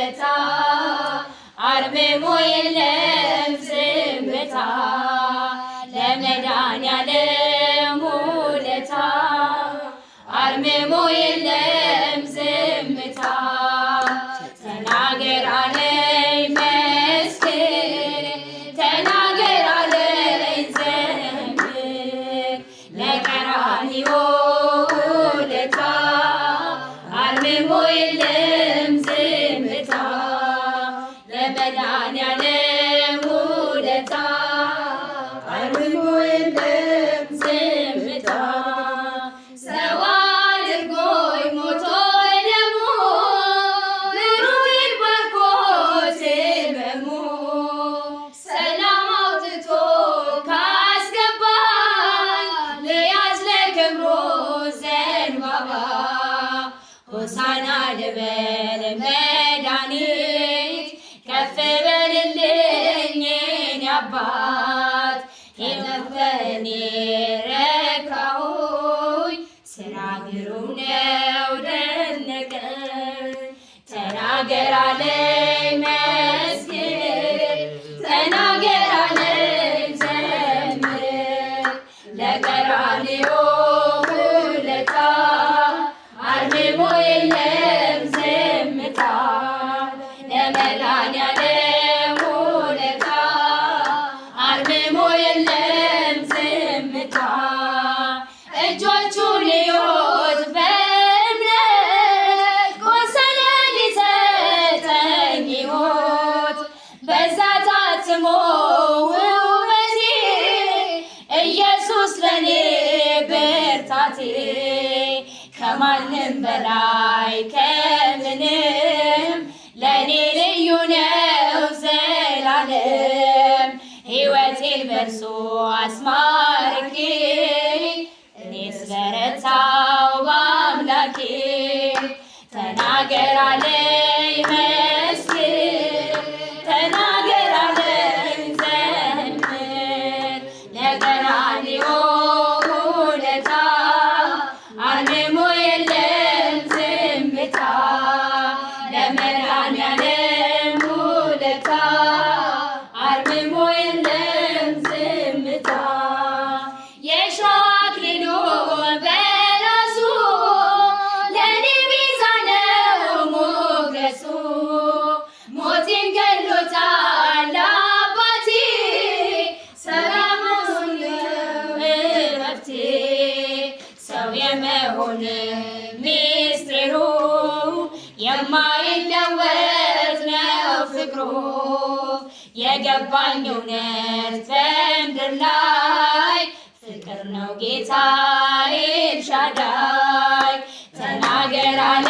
ውለታ አርምሞ የለም ዝምታ ለመድኃኒዓለም ውለታ አርምሞ የለም ዝምታ ተናገር አለኝ መስክር ተናገር አለኝ ዘምር ለቀራንዮ ውለታ አርምሞ የለም ዝምታ ለመድኃኒዓለም ውለታ አርምሞ የለም ዝምታ ሰው አድርጎኝ ሞቶ ደሞ ምሩን ባርኮ ስመሙ ሰላም አውጥቶ ካስገባኝ ልያዝ ለክብሩ ዘንባባ ሆሳዕና ልበል መድኃኒት ከፍ በልልኝ የኔ አባት ሕይወት በእኔ ረካሁኝ ስራ ግሩም ነው ደነቀኝ ተናገር አለኝ መስክር ተናገር አለኝ ዘምር ለቀራንዮ ውለታ አርምሞ የለም ዝምታ ለመድኃኒዓለም ውለታ አርምሞ የለም ዝምታ እጆቹን እዩት በእምነት ቆሰለ ሊሰጠኝ ሕይወት በዛ ታትሞ ውበቴ ኢየሱስ ለኔ ብርታቴ ከማንም በላይ ከምንም ለኔ ልዩ ነው ዘላለም ሕይወቴን በርሱ አስማርኬ እኔስ በረታው በአምላኬ ተናገር አለኝ መስክር ተናገር አለኝ ዘምር ለቀራንዮ ውለታ አርምሞ የለም ዝምታ ለመድኃኒዓለም ውለታ አርምሞ የለም ዝምታ የእሾህ አክሊሉ በራሱ ለኔ ቤዛ ነው ሞገሱ ሞቴን ገድሎታል አባቴ ሰላም ነው እረፍቴ ሰው የመሆን ሚስጥሩ የማይለወጥ ነው ፍቅሩ የገባኝ እውነት በምድር ላይ ፍቅር ነው ጌታ ኤልሻዳይ ተናገር አለ